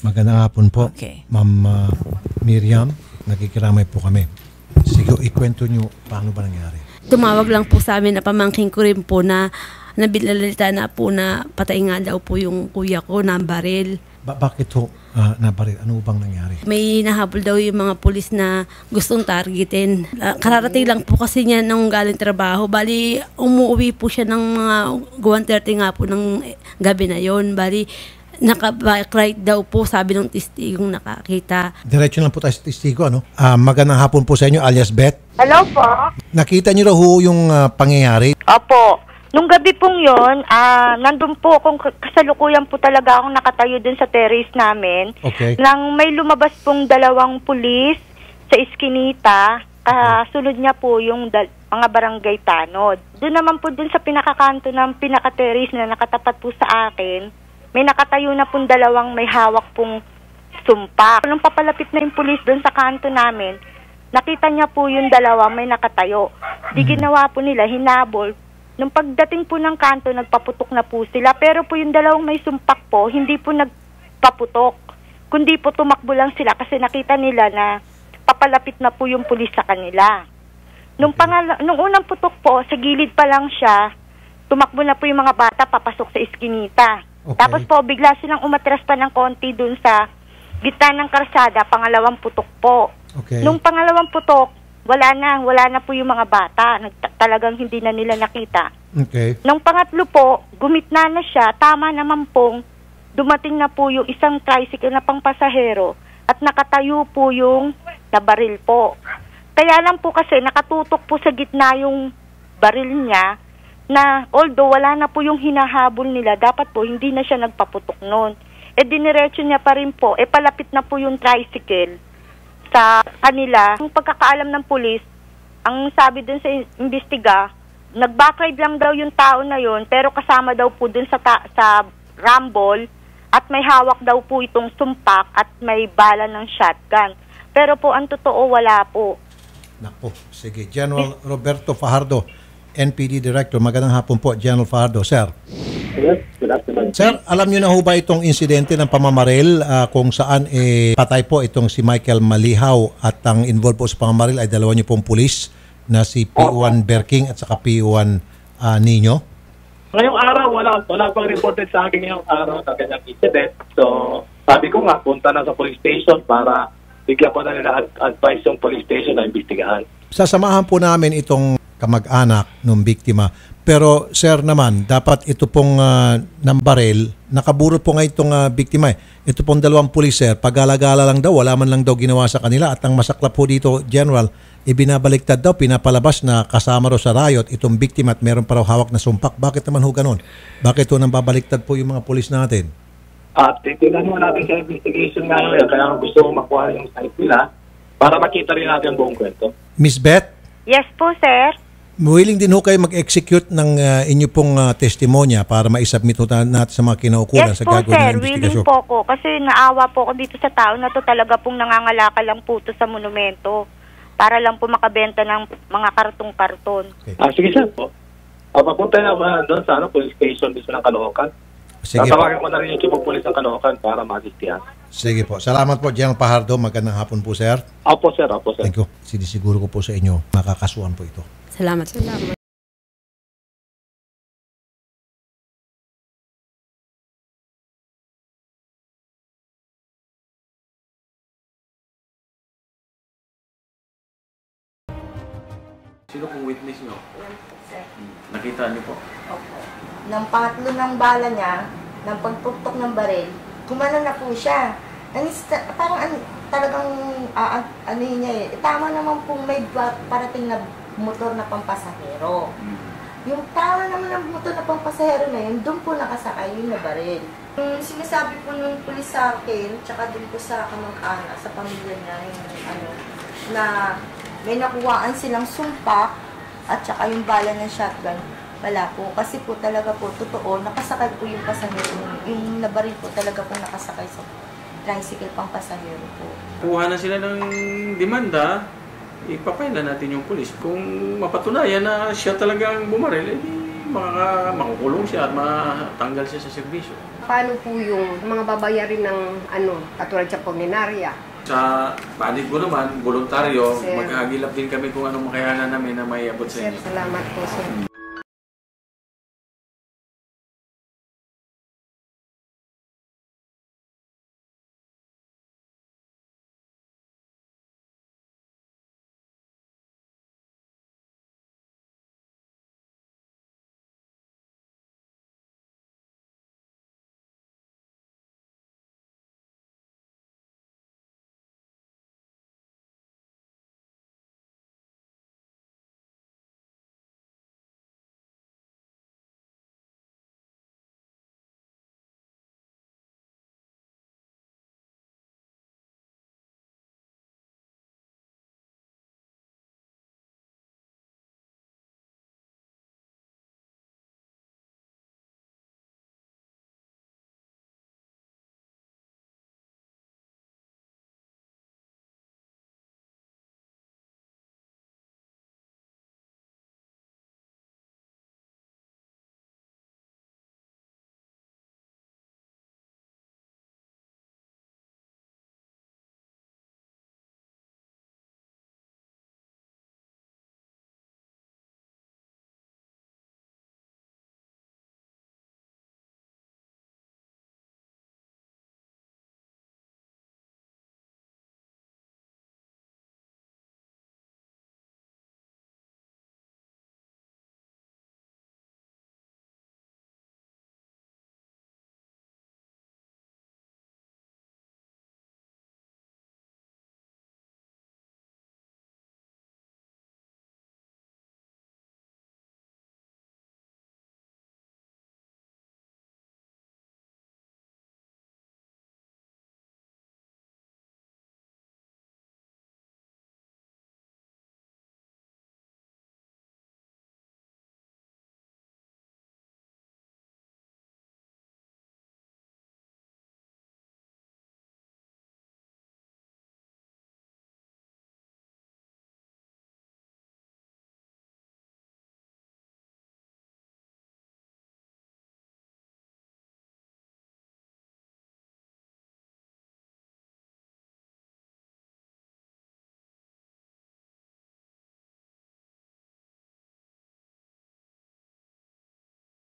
Magandang hapon po. Okay. Ma'am Miriam, nakikiramay po kami. Sige, ikwento nyo paano ba nangyari. Tumawag lang po sa amin na pamangkin ko rin po na nabilalita na po na patay nga daw po yung kuya ko na baril. Bakit ho nabaril? Ano bang nangyari? May nahabol daw yung mga pulis na gustong targetin. Kararating lang po kasi niya nung galing trabaho. Bali, umuwi po siya ng mga 1:30 nga po ng gabi na yon. Bali, naka-bike ride daw po, sabi ng testigong nakakita. Diretso lang po tayo sa testigo. Ano? Magandang hapon po sa inyo, alias Beth. Hello po. Nakita niyo raw ho yung pangyayari? Opo. Nung gabi pong yon, nandun po akong kasalukuyan po talaga akong nakatayo dun sa terrace namin. Okay. Nang may lumabas pong dalawang pulis sa iskinita, kasunod niya po yung mga barangay tanod. Doon naman po dun sa pinakakanto ng pinaka-terrace na nakatapat po sa akin, may nakatayo na pong dalawang may hawak pong sumpak. Nung papalapit na yung pulis doon sa kanto namin, nakita niya po yung dalawa may nakatayo. Di ginawa po nila, hinabol. Nung pagdating po ng kanto, nagpaputok na po sila. Pero po yung dalawang may sumpak po, hindi po nagpaputok. Kundi po tumakbo lang sila kasi nakita nila na papalapit na po yung pulis sa kanila. Nung unang putok po, sa gilid pa lang siya, tumakbo na po yung mga bata papasok sa iskinita. Okay. Tapos po, bigla silang umatras pa ng konti dun sa gitna ng karsada, pangalawang putok po. Okay. Nung pangalawang putok, wala na po yung mga bata. Talagang hindi na nila nakita. Okay. Nung pangatlo po, gumitna na siya, tama naman pong dumating na po yung isang tricycle na pangpasahero at nakatayo po yung nabaril po. Kaya lang po kasi nakatutok po sa gitna yung baril niya, na although wala na po yung hinahabol nila, dapat po hindi na siya nagpaputok noon. Diniretso niya pa rin po, palapit na po yung tricycle sa kanila. Yung pagkakaalam ng pulis, ang sabi dun sa imbestiga, nag-backride lang daw yung tao na yon, pero kasama daw po dun sa rumble at may hawak daw po itong sumpak at may bala ng shotgun. Pero po ang totoo, wala po. Naku, sige. General Roberto Fajardo, NPD Director. Magandang hapon po, General Fajardo. Sir. Yes, good afternoon. Sir, alam niyo na ho ba itong insidente ng pamamaril kung saan patay po itong si Michael Malihaw at ang involved po sa pamamaril ay dalawa niyo pong pulis na si P1 Berking at saka P1 Nino? Ngayong araw, wala pang reported sa akin ngayong araw na ganyang incident. So, sabi ko nga, punta na sa police station para bigyan po na nila advice yung police station na imbestigahan. Sasamahan po namin itong kamag-anak ng biktima. Pero sir naman, dapat ito pong nambaril, nakaburot po nga itong biktima. Ito pong dalawang pulis sir, pag-alagala lang daw, wala man lang daw ginawa sa kanila. At ang masaklap po dito, General, ibinabaliktad daw, pinapalabas na kasama raw sa riot itong biktima at meron pa raw hawak na sumpak. Bakit naman ho ganun? Bakit ho nang babaliktad po yung mga pulis natin? At titignan mo natin sa investigation nga yun, kaya gusto ko makuha yung site nila para makita rin natin ang buong kwento. Miss Beth? Yes po, sir. Willing din ho kayo mag-execute ng inyo pong testimonya para ma-submit natin sa mga kinaukulan Yes sa po, gagawin sir. ng Willing investigasyon. po ko. Kasi naawa po ako dito sa tao na to, talaga pong nangangalakal lang po to sa monumento para lang po makabenta ng mga kartong-karton. Okay. Sige sir po. Papunta na ba doon sa police station dito ng Caloocan? Sige po. Tatawagan ko na rin yung chief of police ng Caloocan para ma-assistihan. Sige po. Salamat po, General Fajardo. Magandang hapon po, sir. Opo sir, opo sir. Thank you. Sinisiguro ko po sa inyo, makakasuhan po ito. Salamat. Sino pong witness nyo? Nakita niyo po? Opo. Nang pangatlo ng bala niya, ng pagpuktok ng baril, gumana na po siya. Parang talagang ano niya tama naman pong may parating na motor na pampasahero. Yung tama naman ng motor na pampasahero na yun, doon po nakasakay yung nabaril. Sinasabi po nung pulis sa akin, tsaka doon po sa kamag-anak, sa pamilya niya, yung, na may nakuhaan silang sumpak at saka yung bala ng shotgun. Wala po. Kasi po talaga po, totoo, nakasakay po yung pasahero. Yung nabaril po talaga po nakasakay sa tricycle pang pasahero po. Kuha na sila ng demanda, ipapaila natin yung pulis. Kung mapatunayan na siya talagang bumaril, edi makukulong siya at matanggal siya sa serbisyo. Paano po yung mga babayarin ng katulad sa pugnenarya? Sa panig ko naman, voluntaryo, Sir. mag-agilap din kami kung anong makayanan namin na may abot sa Sir, inyo. salamat po, sir.